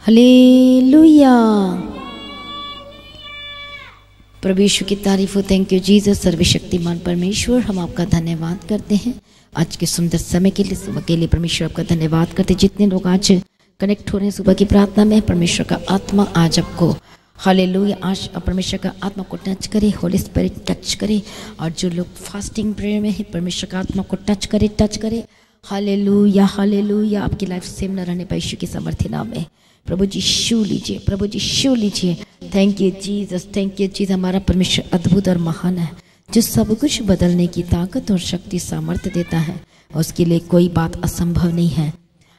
Hallelujah. प्रभु यीशु की तारीफ हो। Thank you Jesus. सर्वशक्तिमान परमेश्वर, हम आपका धन्यवाद करते हैं आज के सुंदर समय के लिए, सुबह के लिए। परमेश्वर आपका धन्यवाद करते हैं। जितने लोग आज कनेक्ट हो रहे हैं सुबह की प्रार्थना में, परमेश्वर का आत्मा आज आपको, हालेलुया, आज परमेश्वर का आत्मा को टच करे, होली स्पिरिट टच करे। और जो लोग फास्टिंग प्रेयर में है, परमेश्वर का आत्मा को टच करे। Hallelujah hallelujah. आपकी लाइफ सेम न रहने पर यीशु के सामर्थ्य नाम में प्रभु जी छू लीजिए, प्रभु जी छू लीजिए। Thank you Jesus, thank you Jesus. हमारा परमेश्वर अद्भुत और महान है, जो सब कुछ बदलने की ताकत और शक्ति सामर्थ्य देता है। उसके लिए कोई बात असंभव नहीं है।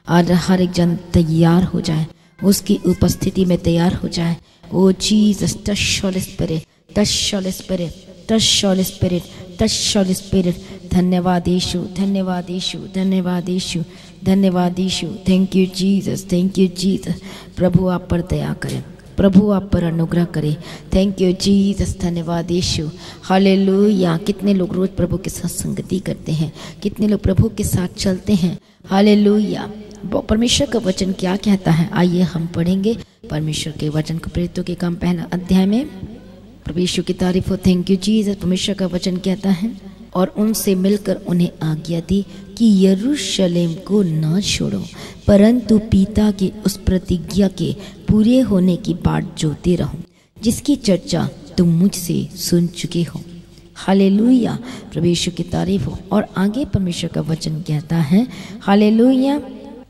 और हर एक जन तैयार हो जाए, उसकी उपस्थिति में तैयार हो जाए। O Jesus, touch holy spirit, touch holy spirit, touch holy spirit, touch holy spirit. धन्यवाद यीशु, धन्यवाद यीशु, धन्यवाद यीशु, धन्यवाद यीशु। Thank you Jesus, thank you Jesus. प्रभु आप पर दया करें, प्रभु आप पर अनुग्रह करें। थैंक यू जीसस, धन्यवाद यीशु। हालेलुया। कितने लोग रोज प्रभु के साथ संगति करते हैं, कितने लोग प्रभु के साथ चलते हैं। हालेलुया। परमेश्वर का वचन क्या कहता है, आइए हम पढ़ेंगे परमेश्वर के वचन को। प्रेरितों के काम पहला अध्याय में। प्रभु यीशु की तारीफ हो। Thank you Jesus. परमेश्वर का वचन कहता है, और उनसे मिलकर उन्हें आज्ञा दी कि यरूशलेम को न छोड़ो, परंतु पिता की उस प्रतिज्ञा के पूरे होने की बाट जोते रहो, जिसकी चर्चा तुम मुझसे सुन चुके हो। हालेलुया। प्रभु यीशु की तारीफ हो। और आगे परमेश्वर का वचन कहता है, हालेलुया,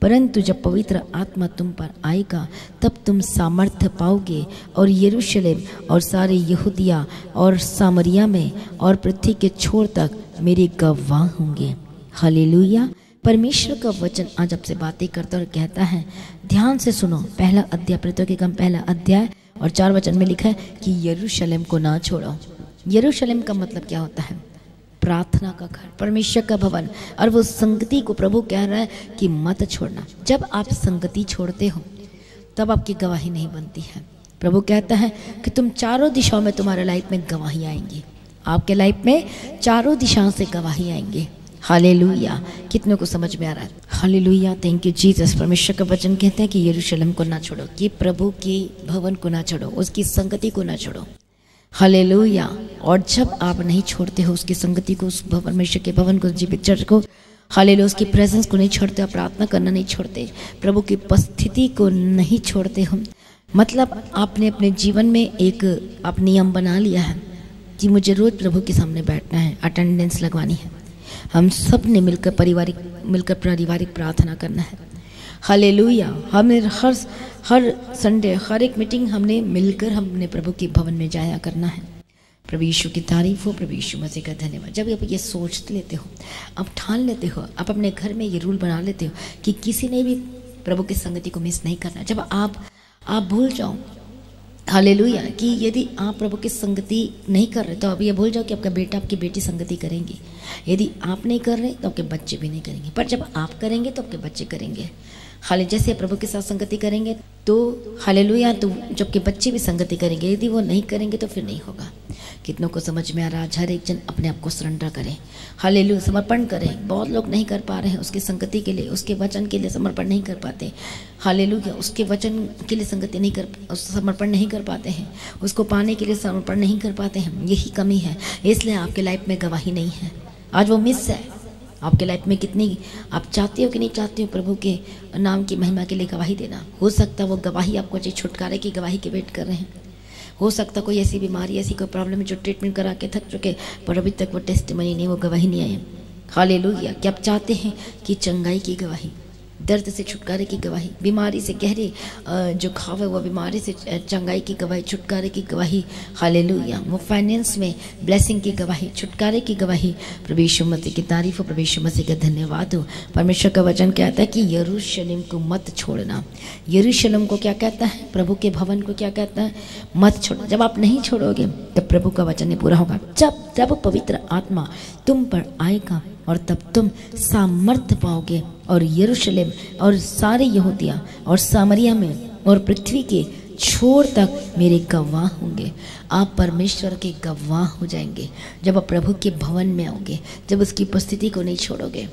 परंतु जब पवित्र आत्मा तुम पर आएगा, तब तुम सामर्थ्य पाओगे, और यरूशलेम और सारे यहूदिया और सामरिया में और पृथ्वी के छोर तक मेरे गवाह होंगे। हालेलुया। परमेश्वर का वचन आज आपसे बातें करता और कहता है, ध्यान से सुनो। पहला अध्याय, प्रेरितों के काम पहला अध्याय और 4 वचन में लिखा है कि यरूशलेम को ना छोड़ो। यरूशलेम का मतलब क्या होता है? प्रार्थना का घर, परमेश्वर का भवन। और वो संगति को प्रभु कह रहा है कि मत छोड़ना। जब आप संगति छोड़ते हो तब आपकी गवाही नहीं बनती है। प्रभु कहता है कि तुम चारों दिशाओं में, तुम्हारे लाइफ में गवाही आएंगी, आपके लाइफ में चारों दिशाओं से गवाही आएंगे। हालेलुया। कितनों को समझ में आ रहा है? हालेलुया। Thank you Jesus. परमेश्वर का वचन कहते हैं कि यरूशलेम को ना छोड़ो, कि प्रभु के भवन को ना छोड़ो, उसकी संगति को ना छोड़ो। हालेलुया। और जब आप नहीं छोड़ते हो उसकी संगति को, उस परमेश्वर के भवन को, जीवित चर्च को, हालेलुया, उसकी प्रेजेंस को नहीं छोड़ते, आप प्रार्थना करना नहीं छोड़ते, प्रभु की उपस्थिति को नहीं छोड़ते हो, मतलब आपने अपने जीवन में एक आप नियम बना लिया है कि मुझे रोज प्रभु के सामने बैठना है, अटेंडेंस लगवानी है, हम सब ने मिलकर पारिवारिक प्रार्थना करना है। हालेलुया। हमें हर संडे, हर एक मीटिंग हमने प्रभु के भवन में जाया करना है। प्रभु यीशु की तारीफ हो। प्रभु यीशु मसीह का धन्यवाद। जब आप ये सोच लेते हो, आप ठान लेते हो, आप अपने घर में ये रूल बना लेते हो कि किसी ने भी प्रभु की संगति को मिस नहीं करना। जब आप भूल जाओ, हालेलुया, कि यदि आप प्रभु की संगति नहीं कर रहे तो आप ये भूल जाओ कि आपका बेटा, आपकी बेटी संगति करेंगी। यदि आप नहीं कर रहे तो आपके बच्चे भी नहीं करेंगे, पर जब आप करेंगे तो आपके बच्चे करेंगे। हाले जैसे प्रभु के साथ संगति करेंगे तो हालेलुया, तो जबकि बच्चे भी संगति करेंगे। यदि वो नहीं करेंगे तो फिर नहीं होगा। कितनों को समझ में आ रहा? हर एक जन अपने आप को सरेंडर करें, हालेलुया, समर्पण करें। बहुत लोग नहीं कर पा रहे हैं उसकी संगति के लिए, उसके वचन के लिए समर्पण नहीं कर पाते। हालेलुया। उसके वचन के लिए संगति नहीं कर, समर्पण नहीं कर पाते हैं, उसको पाने के लिए समर्पण नहीं कर पाते हैं। यही कमी है, इसलिए आपके लाइफ में गवाही नहीं है। आज वो मिस है आपके लाइफ में। कितनी आप चाहते हो कि नहीं चाहते हो प्रभु के नाम की महिमा के लिए गवाही देना। हो सकता है वो गवाही आपको छुटकारे की गवाही के वेट कर रहे हैं। हो सकता कोई ऐसी बीमारी, ऐसी कोई प्रॉब्लम है जो ट्रीटमेंट करा के थक चुके, पर अभी तक वो टेस्टिमनी नहीं, वो गवाही नहीं आई। हालेलुया। क्या आप चाहते हैं कि चंगाई की गवाही, दर्द से छुटकारे की गवाही, बीमारी से, गहरे जो घाव है वो बीमारी से चंगाई की गवाही, छुटकारे की गवाही। हालेलुया। वो फाइनेंस में ब्लेसिंग की गवाही, छुटकारे की गवाही। प्रभु यीशु मसीह की तारीफ हो। प्रभु यीशु मसीह का धन्यवाद हो। परमेश्वर का वचन कहता है कि यरूशलेम को मत छोड़ना। यरूशलेम को क्या कहता है? प्रभु के भवन को क्या कहता है? मत छोड़ना। जब आप नहीं छोड़ोगे तब प्रभु का वचन नहीं पूरा होगा। जब पवित्र आत्मा तुम पर आएगा और तब तुम सामर्थ्य पाओगे, और यरूशलेम और सारे यहूदिया और सामरिया में और पृथ्वी के छोर तक मेरे गवाह होंगे। आप परमेश्वर के गवाह हो जाएंगे जब आप प्रभु के भवन में आओगे, जब उसकी उपस्थिति को नहीं छोड़ोगे।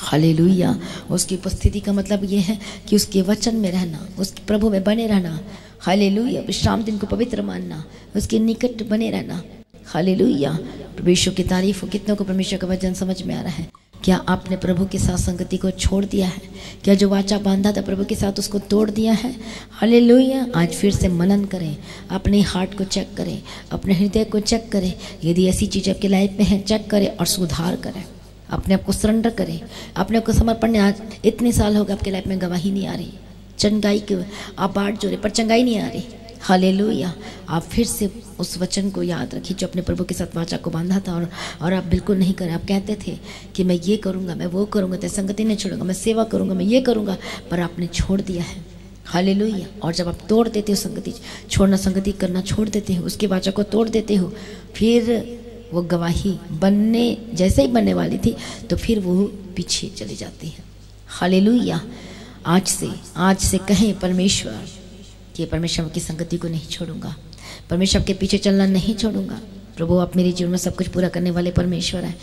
हालेलुया। उसकी उपस्थिति का मतलब ये है कि उसके वचन में रहना, उसके प्रभु में बने रहना। हालेलुया। विश्राम दिन को पवित्र मानना, उसके निकट बने रहना। हालेलुया। परमेश्वर की तारीफ हो। कितनों को परमेश्वर का वचन समझ में आ रहा है? क्या आपने प्रभु के साथ संगति को छोड़ दिया है? क्या जो वाचा बांधा था प्रभु के साथ उसको तोड़ दिया है? हालेलुया। आज फिर से मनन करें, अपने हार्ट को चेक करें, अपने हृदय को चेक करें। यदि ऐसी चीज़ आपकी लाइफ में है, चेक करें और सुधार करें। अपने आप को सरेंडर करें, अपने आप को समर्पण। आज इतने साल हो गए आपके लाइफ में गवाही नहीं आ रही, चंगाई के आप बाट जोड़े पर चंगाई नहीं आ रही। हालेलुया। आप फिर से उस वचन को याद रखिए जो अपने प्रभु के साथ वाचा को बांधा था और आप बिल्कुल नहीं करें। आप कहते थे कि मैं ये करूँगा, मैं वो करूँगा, तेरी संगति नहीं छोड़ूंगा, मैं सेवा करूँगा, मैं ये करूँगा, पर आपने छोड़ दिया है। हालेलुया। और जब आप तोड़ देते हो संगति छोड़ना, संगति करना छोड़ देते हो, उसके वाचा को तोड़ देते हो, फिर वो गवाही बनने जैसे ही बनने वाली थी तो फिर वो पीछे चली जाती है। हालेलुया। आज से कहें परमेश्वर कि परमेश्वर की संगति को नहीं छोड़ूंगा, परमेश्वर के पीछे चलना नहीं छोड़ूंगा। प्रभु आप मेरे जीवन में सब कुछ पूरा करने वाले परमेश्वर हैं।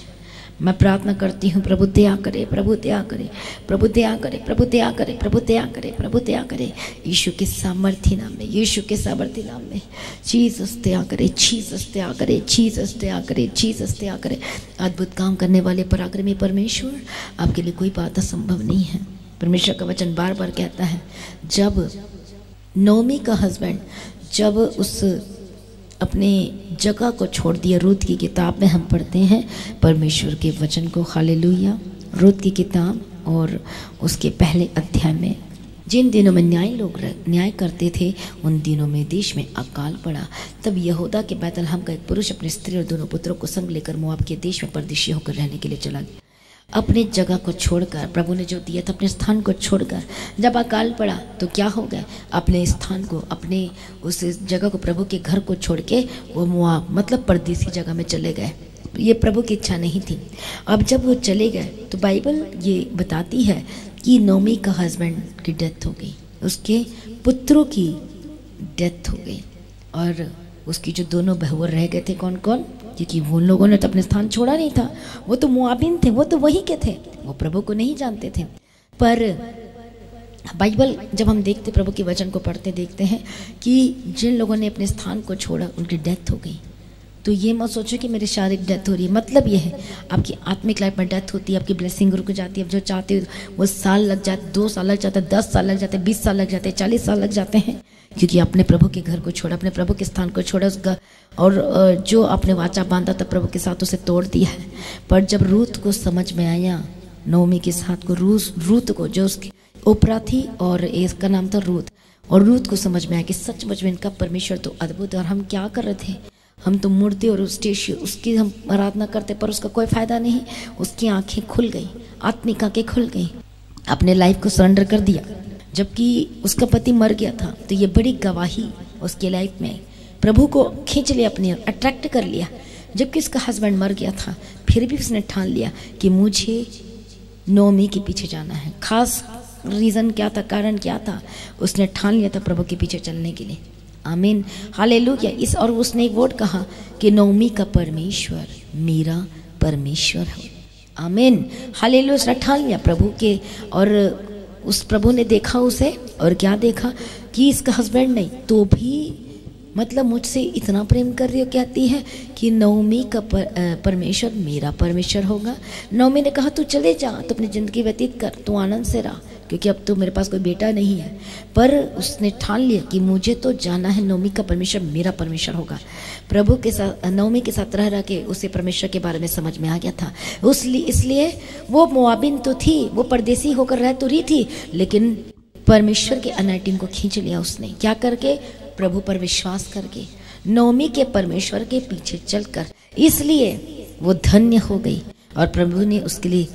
मैं प्रार्थना करती हूँ प्रभु दया करे, प्रभु दया करे, प्रभु दया करे, प्रभु दया करे, प्रभु दया करे, प्रभु दया करे। यीशु के सामर्थ्य नाम में, यीशु के सामर्थ्य नाम में। जीसस दया करे, जीसस दया करे, जीसस दया करे, जीसस दया करे। अद्भुत काम करने वाले पराक्रमी परमेश्वर, आपके लिए कोई बात असंभव नहीं है। परमेश्वर का वचन बार बार कहता है, जब नोमी का हस्बैंड जब उस अपने जगह को छोड़ दिया, रूत की किताब में हम पढ़ते हैं परमेश्वर के वचन को। हालेलुया। रूत की किताब और उसके पहले अध्याय में, जिन दिनों में न्याय करते थे उन दिनों में देश में अकाल पड़ा। तब यहूदा के बैतलहम का एक पुरुष अपने स्त्री और दोनों पुत्रों को संग लेकर मोआब के देश में परदेशी होकर रहने के लिए चला गया। अपने जगह को छोड़कर, प्रभु ने जो दिया था अपने स्थान को छोड़कर, जब अकाल पड़ा तो क्या हो गया? अपने स्थान को, अपने उस जगह को, प्रभु के घर को छोड़ के वो मोआब मतलब परदेसी जगह में चले गए। ये प्रभु की इच्छा नहीं थी। अब जब वो चले गए तो बाइबल ये बताती है कि नोमी का हस्बैंड की डेथ हो गई, उसके पुत्रों की डेथ हो गई और उसकी जो दोनों बहुवर रह गए थे। कौन कौन? क्योंकि वो लोगों ने तो अपने स्थान छोड़ा नहीं था, वो तो मोआबिन थे, वो तो वही के थे, वो प्रभु को नहीं जानते थे। पर बाइबल जब हम देखते, प्रभु के वचन को पढ़ते देखते हैं कि जिन लोगों ने अपने स्थान को छोड़ा उनकी डेथ हो गई। तो ये मत सोचो कि मेरी शारीरिक डेथ हो रही है, मतलब ये है आपकी आत्मिक लाइफ में डेथ होती है, आपकी ब्लेसिंग रुक जाती है। अब जो चाहते हो वो साल लग जाते, 2 साल लग जाते, 10 साल लग जाते, 20 साल लग जाते, 40 साल लग जाते हैं, क्योंकि अपने प्रभु के घर को छोड़ा, अपने प्रभु के स्थान को छोड़ा, उसका और जो आपने वाचा बांधा था प्रभु के साथ उसे तोड़ दिया है। पर जब रूत को समझ में आया, नोमी के साथ को, रूत को जो उसकी ओपरा थी और इसका नाम था रूत, और रूत को समझ में आया कि सचमुच में इनका परमेश्वर तो अद्भुत है और हम क्या कर रहे थे, हम तो मूर्ति और उसकी हम आराधना करते पर उसका कोई फायदा नहीं। उसकी आंखें खुल गई, आत्मिक आंखें खुल गई, अपने लाइफ को सरेंडर कर दिया। जबकि उसका पति मर गया था तो ये बड़ी गवाही उसकी लाइफ में, प्रभु को खींच लिया, अपनी अट्रैक्ट कर लिया। जबकि उसका हस्बैंड मर गया था फिर भी उसने ठान लिया कि मुझे नोमी के पीछे जाना है। खास रीज़न क्या था, कारण क्या था? उसने ठान लिया था प्रभु के पीछे चलने के लिए। आमीन, हालेलुया। इस और उसने एक वर्ड कहा कि नोमी का परमेश्वर मेरा परमेश्वर है। आमीन, हालेलुया। उसने ठान लिया प्रभु के, और उस प्रभु ने देखा उसे, और क्या देखा कि इसका हस्बैंड नहीं तो भी मतलब मुझसे इतना प्रेम कर रही हो, कहती है कि नोमी का परमेश्वर मेरा परमेश्वर होगा। नोमी ने कहा तू चले जा, तू अपनी ज़िंदगी व्यतीत कर, तू आनंद से रहा, क्योंकि अब तो मेरे पास कोई बेटा नहीं है। पर उसने ठान लिया कि मुझे तो जाना है, नोमी का परमेश्वर मेरा परमेश्वर होगा। प्रभु के साथ, नोमी के साथ रह के उसे परमेश्वर के बारे में समझ में आ गया था। इसलिए वो मोआबिन तो थी, वो परदेसी होकर रह तो रही थी, लेकिन परमेश्वर के अनॉइंटिंग को खींच लिया उसने। क्या करके? प्रभु पर विश्वास करके, नोमी के परमेश्वर के पीछे चलकर। इसलिए वो धन्य हो गई और प्रभु ने उसके लिए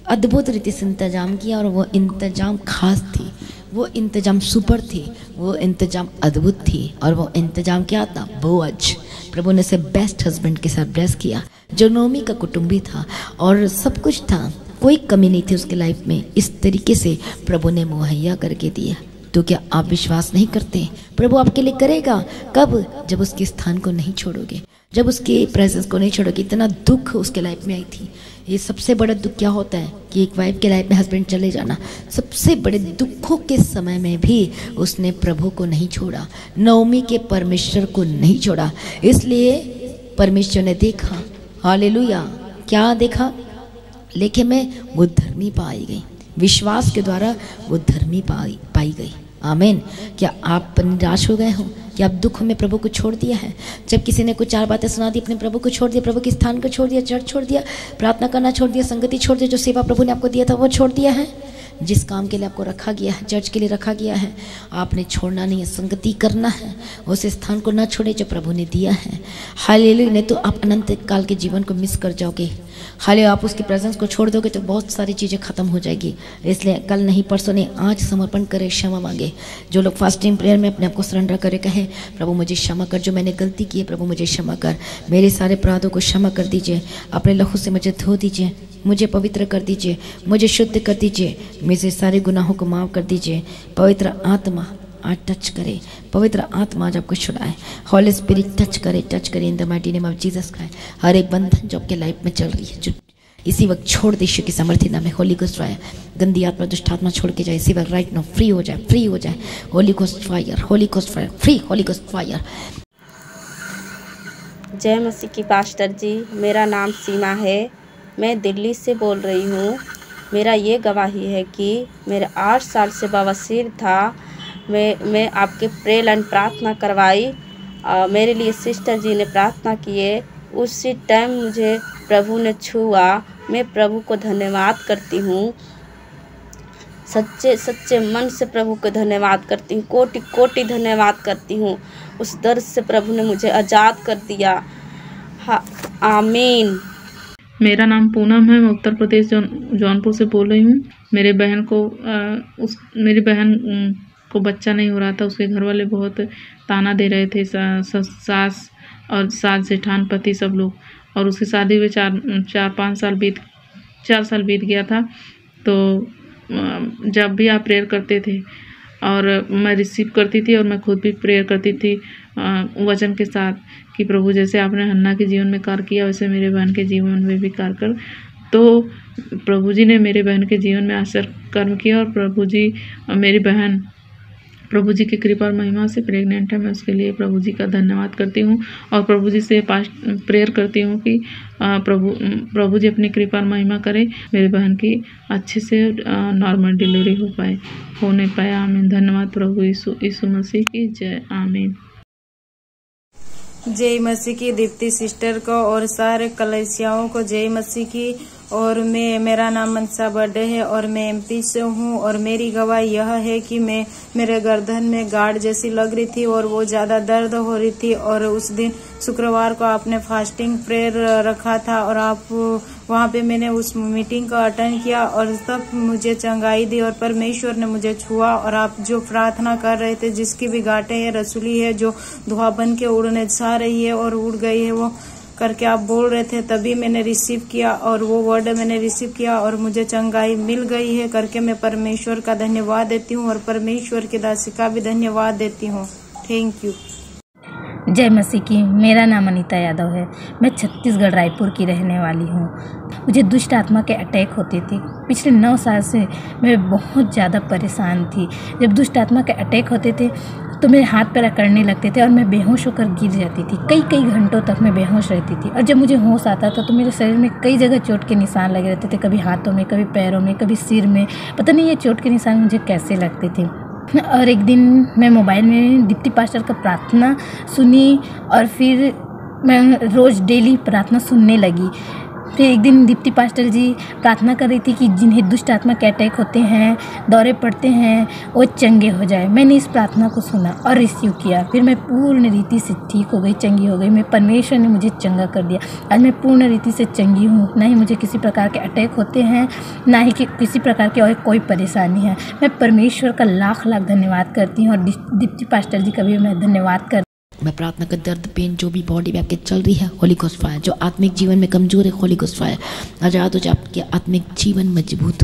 अद्भुत रीति से इंतजाम किया, और वो इंतजाम खास थी, वो इंतजाम सुपर थी, वो इंतजाम अद्भुत थी। और वो इंतजाम क्या था? बोअज। प्रभु ने उसे बेस्ट हस्बैंड के साथ ब्लेस किया जो नोमी का कुटुंबी था, और सब कुछ था, कोई कमी नहीं थी उसके लाइफ में। इस तरीके से प्रभु ने मुहैया करके दिया। तो क्या आप विश्वास नहीं करते? प्रभु आपके लिए करेगा। कब? जब उसके स्थान को नहीं छोड़ोगे, जब उसके प्रेजेंस को नहीं छोड़ोगे। इतना दुख उसके लाइफ में आई थी। ये सबसे बड़ा दुख क्या होता है कि एक वाइफ के लाइफ में हस्बैंड चले जाना। सबसे बड़े दुखों के समय में भी उसने प्रभु को नहीं छोड़ा, नवमी के परमेश्वर को नहीं छोड़ा। इसलिए परमेश्वर ने देखा, हालेलुया, क्या देखा? लेखे में वो धर्मी पाई गई, विश्वास के द्वारा वो धर्मी पाई गई। आमीन। क्या आप निराश हो गए हो? क्या आप दुख में प्रभु को छोड़ दिया है? जब किसी ने कुछ 4 बातें सुना दी, अपने प्रभु को छोड़ दिया, प्रभु के स्थान को छोड़ दिया, चर्च छोड़ दिया, प्रार्थना करना छोड़ दिया, संगति छोड़ दिया, जो सेवा प्रभु ने आपको दिया था वो छोड़ दिया है, जिस काम के लिए आपको रखा गया है, चर्च के लिए रखा गया है, आपने छोड़ना नहीं है, संगति करना है। उस स्थान को ना छोड़े जो प्रभु ने दिया है। हालेलुया। नहीं तो आप अनंत काल के जीवन को मिस कर जाओगे। हालेलुया। आप उसकी प्रेजेंस को छोड़ दोगे तो बहुत सारी चीज़ें खत्म हो जाएगी। इसलिए कल नहीं, परसों नहीं, आज समर्पण करें, क्षमा मांगे। जो लोग फास्टिंग प्रेयर में अपने आप को सरेंडर करे, कहे प्रभु मुझे क्षमा कर, जो मैंने गलती की है प्रभु मुझे क्षमा कर, मेरे सारे अपराधों को क्षमा कर दीजिए, अपने लहू से मुझे धो दीजिए, मुझे पवित्र कर दीजिए, मुझे शुद्ध कर दीजिए, मेरे सारे गुनाहों को माफ़ कर दीजिए। पवित्र आत्मा आज टच करे, पवित्र आत्मा आज आपको छुड़ाए, हॉली स्पिरिट टच करे in the mighty name of Jesus Christ. हर एक बंधन जो आपके लाइफ में चल रही है, जो इसी वक्त छोड़ दे यीशु की सामर्थ्य नाम में। होली गोस्ट फायर, गंदी आत्मा दुष्ट आत्मा छोड़ के जाए इसी वक्त, राइट नाउ फ्री हो जाए, फ्री हो जाए। Holi ghost fire, Holi ghost fire, free, Holi ghost fire. जय मसीह की पास्टर जी, मेरा नाम सीमा है, मैं दिल्ली से बोल रही हूँ। मेरा ये गवाही है कि मेरे 8 साल से बवासीर था। मैं आपके प्रेयर एंड प्रार्थना करवाई, मेरे लिए सिस्टर जी ने प्रार्थना किए, उसी टाइम मुझे प्रभु ने छुआ। मैं प्रभु को धन्यवाद करती हूँ, सच्चे सच्चे मन से प्रभु को धन्यवाद करती हूँ, कोटि कोटि धन्यवाद करती हूँ। उस दर्द से प्रभु ने मुझे आज़ाद कर दिया। हाँ, आमीन। मेरा नाम पूनम है, मैं उत्तर प्रदेश जौनपुर से बोल रही हूँ। मेरी बहन को बच्चा नहीं हो रहा था। उसके घर वाले बहुत ताना दे रहे थे, सास और सास जेठान पति सब लोग। और उसकी शादी में 4 साल बीत गया था। तो जब भी आप प्रेयर करते थे और मैं रिसीव करती थी और मैं खुद भी प्रेयर करती थी वचन के साथ कि प्रभु जैसे आपने हन्ना के जीवन में कार्य किया वैसे मेरे बहन के जीवन में भी कार्य कर। तो प्रभु जी ने मेरे बहन के जीवन में आश्चर्य कर्म किया और मेरी बहन प्रभु जी की कृपा और महिमा से प्रेग्नेंट है। मैं उसके लिए प्रभु जी का धन्यवाद करती हूँ और प्रभु जी से प्रेयर करती हूँ कि प्रभु जी अपनी कृपा और महिमा करें, मेरी बहन की अच्छे से नॉर्मल डिलीवरी होने पाए। आमीन। धन्यवाद प्रभु यीशु मसीह की जय। आमीन। जय मसीह की दीप्ति सिस्टर को और सारे कलेसियाओं को जय मसीह की। और मेरा नाम मनसा बर्थडे है और मैं एमपी से हूँ। और मेरी गवाही यह है कि मेरे गर्दन में गांठ जैसी लग रही थी और वो ज्यादा दर्द हो रही थी। और उस दिन शुक्रवार को आपने फास्टिंग प्रेयर रखा था और आप वहाँ पे मैंने उस मीटिंग को अटेंड किया और तब मुझे चंगाई दी और परमेश्वर ने मुझे छुआ। और आप जो प्रार्थना कर रहे थे, जिसकी भी गांठें है रसूली है जो धुआं बन के उड़ने जा रही है और उड़ गई है, वो करके आप बोल रहे थे, तभी मैंने रिसीव किया और वो वर्ड मैंने रिसीव किया और मुझे चंगाई मिल गई है करके मैं परमेश्वर का धन्यवाद देती हूँ और परमेश्वर की दासी का भी धन्यवाद देती हूँ। Thank you. जय मसीह की। मेरा नाम अनीता यादव है, मैं छत्तीसगढ़ रायपुर की रहने वाली हूँ। मुझे दुष्ट आत्मा के अटैक होते थे। पिछले 9 साल से मैं बहुत ज़्यादा परेशान थी। जब दुष्ट आत्मा के अटैक होते थे तो मेरे हाथ पैर अकड़ने लगते थे और मैं बेहोश होकर गिर जाती थी। कई घंटों तक मैं बेहोश रहती थी। और जब मुझे होश आता था तो मेरे शरीर में कई जगह चोट के निशान लगे रहते थे, कभी हाथों में, कभी पैरों में, कभी सिर में। पता नहीं ये चोट के निशान मुझे कैसे लगते थे। और एक दिन मैं मोबाइल में दीप्ति पास्टर का प्रार्थना सुनी और फिर मैं रोज़ डेली प्रार्थना सुनने लगी। फिर एक दिन दीप्ति पास्टर जी प्रार्थना कर रही थी कि जिन्हें दुष्ट आत्मा के अटैक होते हैं, दौरे पड़ते हैं, वो चंगे हो जाए। मैंने इस प्रार्थना को सुना और रिसीव किया। फिर मैं पूर्ण रीति से ठीक हो गई, चंगी हो गई। मैं परमेश्वर ने मुझे चंगा कर दिया। आज मैं पूर्ण रीति से चंगी हूँ। ना ही मुझे किसी प्रकार के अटैक होते हैं, ना ही किसी प्रकार की और कोई परेशानी है। मैं परमेश्वर का लाख धन्यवाद करती हूँ और दीप्ति पास्टर जी का भी मैं धन्यवाद करती हूँ। मैं प्रार्थना कर दर्द पेन जो भी बॉडी में आपके चल रही है, होली गोस्ट फायर। जो आत्मिक जीवन में कमजोर है, होली गोस्ट फायर आजाद हो जाए, आपके आत्मिक जीवन मजबूत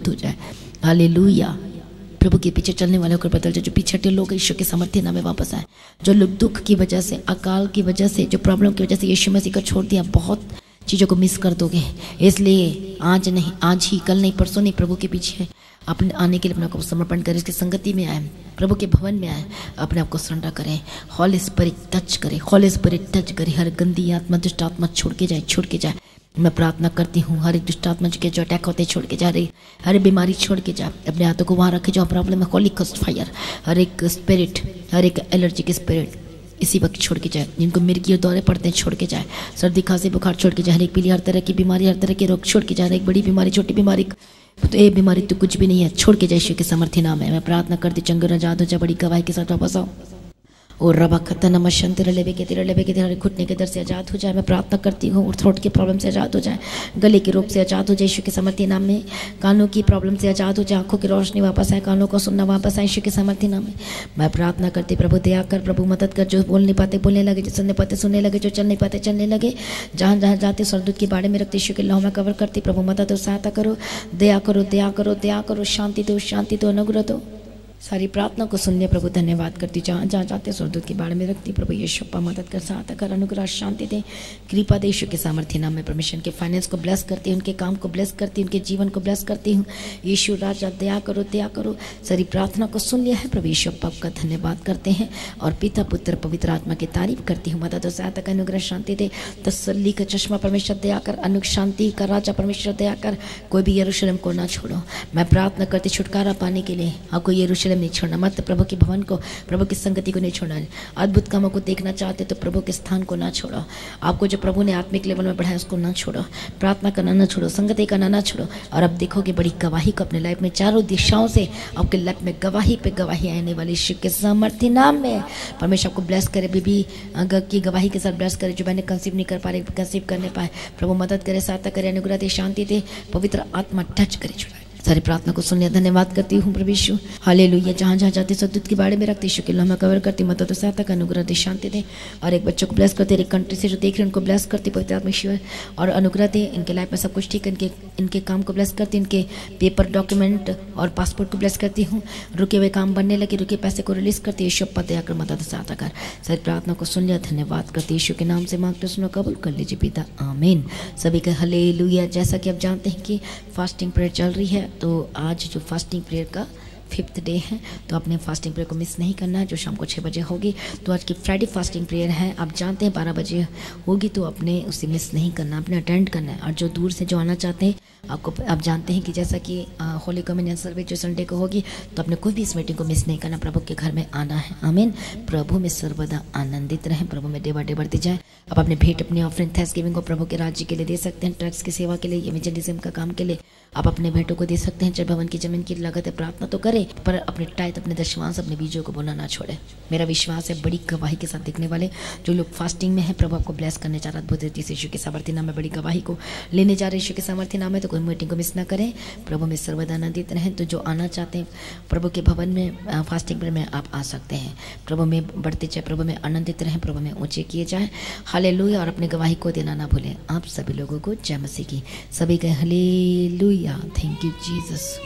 हो जाए। हालेलुया। प्रभु के पीछे चलने वाले होकर बदल जाए। जो पीछे हटे लोग यीशु के सामर्थ्य नाम में वापस आए। जो लोग दुख की वजह से, अकाल की वजह से, जो प्रॉब्लम की वजह से यीशु मसीह को छोड़ दिया, बहुत चीज़ों को मिस कर दोगे। इसलिए आज नहीं, आज ही, कल नहीं, परसों नहीं, प्रभु के पीछे अपने आने के लिए अपने आप को समर्पण करें। इसकी संगति में आए, प्रभु के भवन में आए, अपने आप को सरेंडर करें। हॉली स्पिरिट टच करे, हॉली स्पिरिट टच करे। हर गंदी आत्मा, दुष्ट आत्मा छोड़ के जाए, छोड़ के जाए। मैं प्रार्थना करती हूँ हर एक दुष्ट आत्मा के जो अटैक होते हैं छोड़ के जा रही, हर बीमारी छोड़ के जा। अपने हाथों को वहाँ रखे जो प्रॉब्लम है, हॉली कस्ट फायर, हर एक स्पिरिट, हर एक एलर्जी के स्पिरिट इसी वक्त छोड़ के जाए। जिनको मिर्गी और दौरे पड़ते हैं छोड़ के जाए। सर्दी खांसी बुखार छोड़ के जाए। हर एक पीली, हर तरह की बीमारी, हर तरह के रोग छोड़ के जाए। एक बड़ी बीमारी, छोटी बीमारी, तो ये बीमारी तो कुछ भी नहीं है, छोड़ के जाए यीशु के सामर्थ्य नाम है। मैं प्रार्थना करती चंगर आजाद हो जाए, बड़ी गवाही के साथ वापस आओ। और रबा खत्ता नमः शंतर लेबे के तेरे घुटने के दर से आजाद हो जाए। मैं प्रार्थना करती हूँ और थ्रोट की प्रॉब्लम से आजाद हो जाए, गले के रोग से आजाद हो जाए यीशु के सामर्थ्य नाम में। कानों की प्रॉब्लम से आजाद हो जाए, आंखों की रोशनी वापस आए, कानों को सुनना वापस आए यीशु के सामर्थ्य नाम में। मैं प्रार्थना करती प्रभु दया कर, प्रभु मदद कर। जो बोल नहीं पाते बोलने लगे, जो सुनने पाते सुनने लगे, जो चल नहीं पाते चलने लगे। जहाँ जहाँ जाते सरदूत की बाड़े में रखते यीशु के लहू में कवर करती। प्रभु मदद और सहायता करो, दया करो, दया करो, दया करो। शांति दो, शांति दो, अनुग्रह दो। सारी प्रार्थना को सुनने प्रभु धन्यवाद करती। जहाँ जहाँ जाते स्वर्गदूत की बाढ़ में रखती। प्रभु यीशु अप्पा मदद कर, सहायता कर, अनुग्रह, शांति दे, कृपा दे यीशु के सामर्थ्य नाम में। परमेश्वर के फाइनेंस को ब्लेस करती हूँ, उनके काम को ब्लेस करती हूँ, उनके जीवन को ब्लेस करती हूँ। यीशु राजा दया करो, दया करो। सारी प्रार्थना को सुन लिया है प्रभु यीशु अप्पा का धन्यवाद करते हैं और पिता पुत्र पवित्र आत्मा की तारीफ करती हूँ। मदद और सहायता कर, अनुग्रह, शांति दे, तसल्ली का चश्मा परमेश्वर दया कर, अनुग्रह, शांति का राजा परमेश्वर दया कर। कोई भी यरूशलेम को ना छोड़ो। मैं प्रार्थना करती छुटकारा पाने के लिए आपको यरूशलेम नहीं छोड़ना। मत प्रभु के भवन को, प्रभु की संगति को नहीं छोड़ना। अद्भुत कामों को देखना चाहते तो प्रभु के स्थान को ना छोड़ो। आपको जो प्रभु ने आत्मिक लेवल में बढ़ाया उसको ना छोड़ो। प्रार्थना करना ना छोड़ो, संगति करना ना छोड़ो। और अब देखोगे बड़ी गवाही को अपने लाइफ में, चारों दिशाओं से आपके लाइफ में गवाही पे गवाही आने वाली यीशु के सामर्थ्य नाम में। परमेश्वर आपको ब्लेस करे, बेबी की गवाही के साथ ब्लेस करे। जो मैंने कंसीव नहीं कर पा रही, कंसीव करने पाए, प्रभु मदद करे, सहायता करे, अनुग्रह दे, शांति दे, पवित्र आत्मा टच करे, छुड़ाए। सारी प्रार्थना को सुन लिया, धन्यवाद करती हूँ प्रभु यीशु। हालेलुया। जहाँ जहाँ जाते सदूत के बारे में रखते यीशु के नाम में कवर करती। मदद और सहायता का, अनुग्रह दे, शांति दे। और एक बच्चों को ब्लेस करते, एक कंट्री से जो देख रहे हैं उनको ब्लेस करती, पवित्र आत्मा ईश्वर और अनुग्रह दे। इनके लाइफ में सब कुछ ठीक है। इनके काम को ब्लेस करती, इनके पेपर, डॉक्यूमेंट और पासपोर्ट को ब्लेस करती हूँ। रुके हुए काम बनने लगे, रुके पैसे को रिलीज करती यीशु अप्पा दया कर, मदद और सहायता कर। सारी प्रार्थना को सुन लिया, धन्यवाद करती यीशु के नाम से मांगते सुनो, कबूल कर लीजिए पिता, आमीन। सभी का हालेलुया। जैसा कि आप जानते हैं कि फास्टिंग प्रेयर चल रही है, तो आज जो फास्टिंग प्रेयर का 5th डे है, तो अपने फास्टिंग प्रेयर को मिस नहीं करना है, जो शाम को 6 बजे होगी। तो आज की फ्राइडे फास्टिंग प्रेयर है, आप जानते हैं 12 बजे होगी, तो अपने उसे मिस नहीं करना, अपने अटेंड करना है। और जो दूर से जो आना चाहते हैं, आप जानते हैं कि जैसा कि होली कम्युनियन सर्विस जो संडे को होगी, तो अपने कोई भी इस मीटिंग को मिस नहीं करना, प्रभु के घर में आना है, आमीन। प्रभु में सर्वदा आनंदित रहें, प्रभु में डे बाय डे बढ़ती जाए। आप अपने भेंट, अपने ऑफरिंग, थैंक्सगिविंग को प्रभु के राज्य के लिए दे सकते हैं, ट्रक्स की सेवा के लिए, इवेंजलिज्म का काम के लिए आप अपने भेंटों को दे सकते हैं। चल भवन की जमीन की लागत है, प्रार्थना तो करें, पर अपने टाइट, अपने दशमांश, अपने बीजों को बोलना ना छोड़े। मेरा विश्वास है बड़ी गवाही के साथ देखने वाले जो लोग फास्टिंग में है, प्रभु आपको ब्लेस करने जा रहा है। अद्भुत रीति से यीशु के सामर्थ्य नाम में बड़ी गवाही को लेने जा रहे यीशु के सामर्थ्य नाम में। तो कोई मीटिंग को मिस ना करें, प्रभु में सर्वदा आनंदित रहें। तो जो आना चाहते हैं प्रभु के भवन में फास्टिंग में, आप आ सकते हैं। प्रभु में बढ़ते जाए, प्रभु में आनंदित रहें, प्रभु में ऊंचे किए जाए। हालेलुया। और अपने गवाही को देना ना भूलें। आप सभी लोगों को जय मसीह की। सभी कहें हालेलुया। Thank you Jesus.